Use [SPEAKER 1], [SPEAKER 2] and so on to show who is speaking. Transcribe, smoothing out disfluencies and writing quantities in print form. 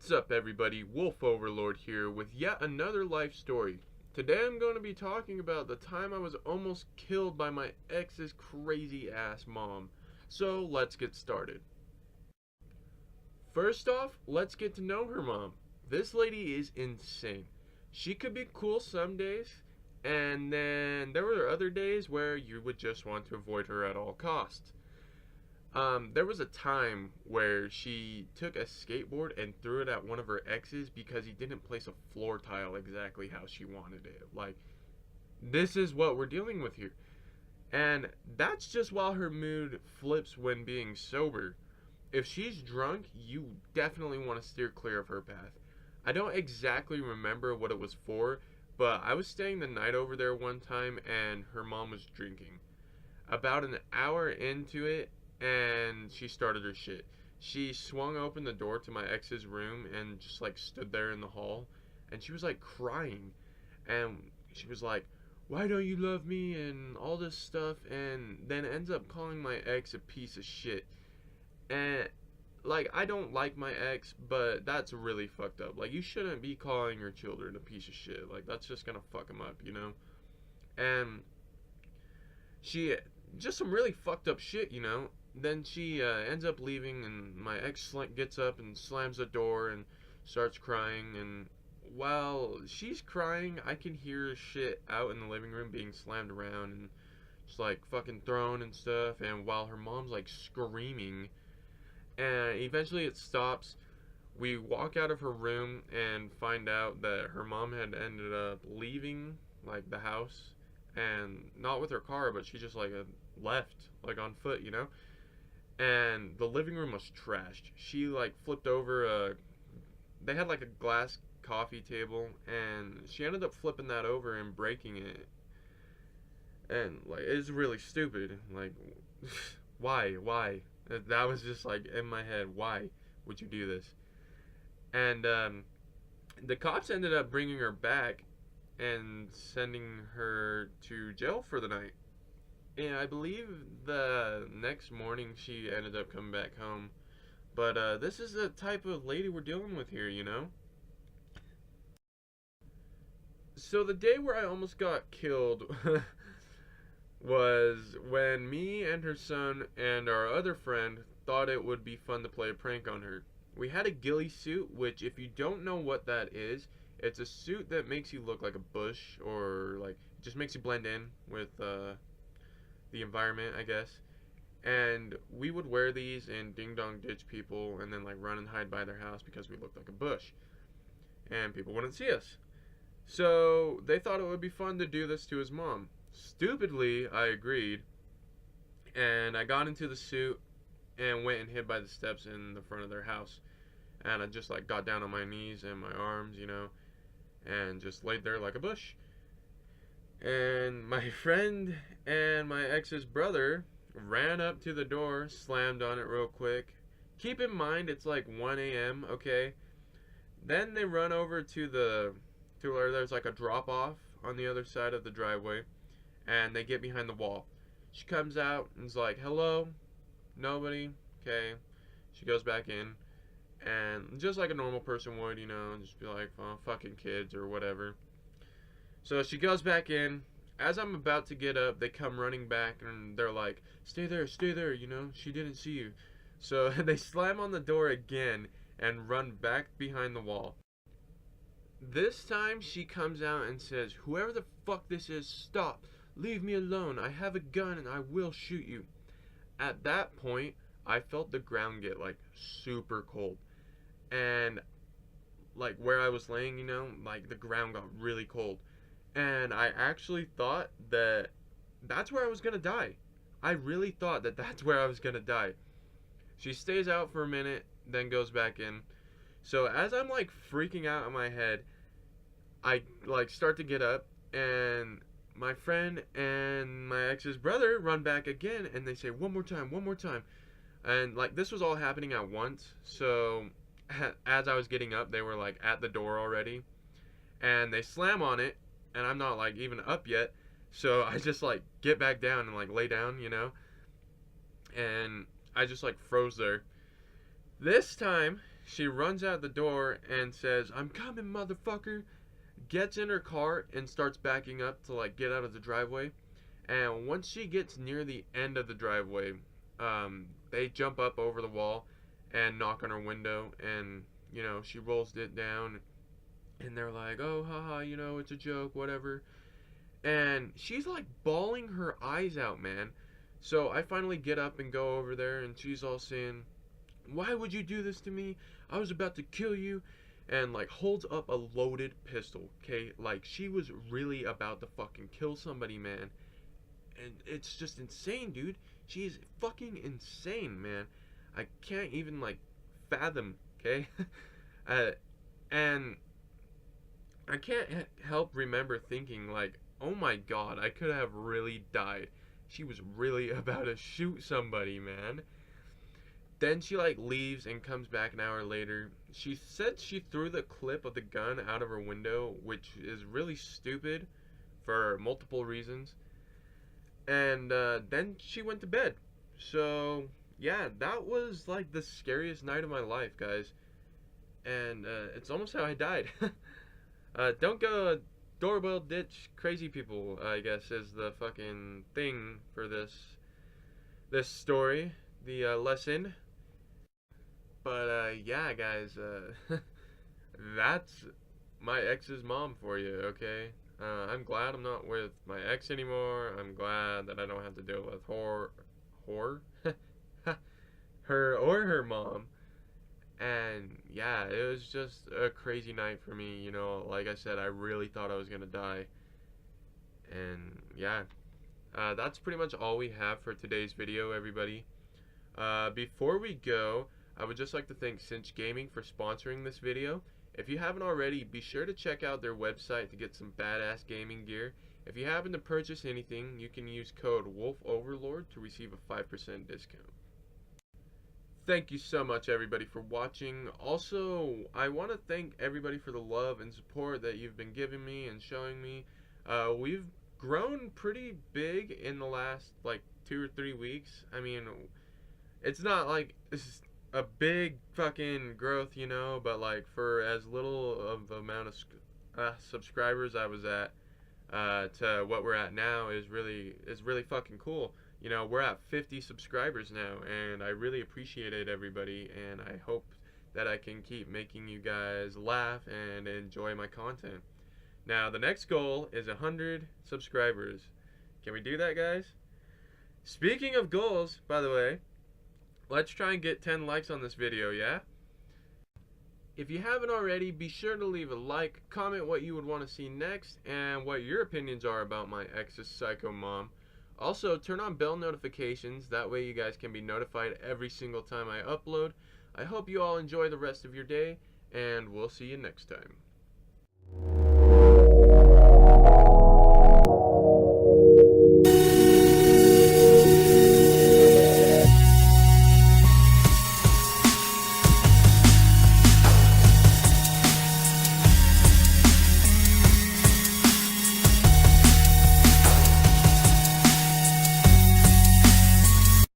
[SPEAKER 1] What's up, everybody? Wolf Overlord here with yet another life story. Today I'm going to be talking about the time I was almost killed by my ex's crazy ass mom. So let's get started. First off, let's get to know her mom. This lady is insane. She could be cool some days, and then there were other days where you would just want to avoid her at all costs. There was a time where she took a skateboard and threw it at one of her exes because he didn't place a floor tile exactly how she wanted it. Like, this is what we're dealing with here. And that's just while her mood flips when being sober. If she's drunk, you definitely want to steer clear of her path. I don't exactly remember what it was for, but I was staying the night over there one time and her mom was drinking. About an hour into it, and she started her shit. She swung open the door to my ex's room and just like stood there in the hall, and she was like crying, and she was like, "Why don't you love me?" and all this stuff, and then ends up calling my ex a piece of shit. And like, I don't like my ex, but that's really fucked up. Like, you shouldn't be calling your children a piece of shit. Like, that's just gonna fuck them up, you know? And she just some really fucked up shit, you know? Then she ends up leaving, and my ex gets up and slams the door and starts crying. And while she's crying, I can hear shit out in the living room being slammed around and just like fucking thrown and stuff. And while her mom's like screaming, and eventually it stops. We walk out of her room and find out that her mom had ended up leaving like the house, and not with her car, but she just like left like on foot, you know? And the living room was trashed. She like flipped over they had like a glass coffee table, and she ended up flipping that over and breaking it. And like, it's really stupid. Like, why? That was just like in my head. Why would you do this? And the cops ended up bringing her back and sending her to jail for the night. And I believe the next morning she ended up coming back home. But this is the type of lady we're dealing with here, you know? So the day where I almost got killed was when me and her son and our other friend thought it would be fun to play a prank on her. We had a ghillie suit, which, if you don't know what that is, it's a suit that makes you look like a bush, or like just makes you blend in with the environment, I guess. And we would wear these and ding dong ditch people, and then like run and hide by their house because we looked like a bush, and people wouldn't see us. So they thought it would be fun to do this to his mom. Stupidly, I agreed, and I got into the suit and went and hid by the steps in the front of their house. And I just like got down on my knees and my arms, you know, and just laid there like a bush. And my friend and my ex's brother ran up to the door, slammed on it real quick. Keep in mind it's like 1 a.m., okay? Then they run over to where there's like a drop off on the other side of the driveway, and they get behind the wall. She comes out and is like, "Hello?" Nobody. Okay. She goes back in, and just like a normal person would, you know, just be like, "Oh, fucking kids," or whatever. So she goes back in. As I'm about to get up, they come running back, and they're like, stay there, you know, she didn't see you." So they slam on the door again and run back behind the wall. This time she comes out and says, "Whoever the fuck this is, stop. Leave me alone. I have a gun and I will shoot you." At that point, I felt the ground get like super cold. And like where I was laying, you know, like the ground got really cold. And I actually thought that that's where I was gonna die. I really thought that that's where I was gonna die. She stays out for a minute, then goes back in. So as I'm like freaking out in my head, I like start to get up, and my friend and my ex's brother run back again, and they say, one more time. And like this was all happening at once. So as I was getting up, they were like at the door already, and they slam on it, and I'm not like even up yet. So I just like get back down and like lay down, you know, and I just like froze there. This time she runs out the door and says, "I'm coming, motherfucker." Gets in her car and starts backing up to like get out of the driveway. And once she gets near the end of the driveway, they jump up over the wall and knock on her window, and she rolls it down, and they're like, "Oh, haha, it's a joke, whatever." And she's like bawling her eyes out, man. So I finally get up and go over there, and she's all saying, "Why would you do this to me? I was about to kill you." And like holds up a loaded pistol, okay? Like she was really about to fucking kill somebody, man. And it's just insane, dude. She is fucking insane, man. I can't even like fathom, okay? uh, and I can't help remember thinking like, oh my god, I could have really died. She was really about to shoot somebody, man. Then she like leaves and comes back an hour later. She said she threw the clip of the gun out of her window, which is really stupid for multiple reasons. And then she went to bed. So yeah, that was like the scariest night of my life, guys. And it's almost how I died. Don't go doorbell ditch crazy people, I guess, is the fucking thing for this story, the lesson. But yeah, guys, that's my ex's mom for you. Okay, I'm glad I'm not with my ex anymore. I'm glad that I don't have to deal with her or her mom. And yeah, it was just a crazy night for me. Like I said, I really thought I was gonna die. And yeah, that's pretty much all we have for today's video, everybody. Before we go, I would just like to thank Cinch Gaming for sponsoring this video. If you haven't already, be sure to check out their website to get some badass gaming gear. If you happen to purchase anything, you can use code WolfOverlord to receive a 5% discount. Thank you so much, everybody, for watching. Also, I want to thank everybody for the love and support that you've been giving me and showing me. We've grown pretty big in the last like 2 or 3 weeks. I mean, it's not like it's a big fucking growth, but like for as little of the amount of subscribers I was at to what we're at now is really fucking cool. We're at 50 subscribers now, and I really appreciate it, everybody, and I hope that I can keep making you guys laugh and enjoy my content. Now, the next goal is 100 subscribers. Can we do that, guys? Speaking of goals, by the way, let's try and get 10 likes on this video, yeah? If you haven't already, be sure to leave a like, comment what you would want to see next, and what your opinions are about my ex's psycho mom. Also, turn on bell notifications, that way you guys can be notified every single time I upload. I hope you all enjoy the rest of your day, and we'll see you next time.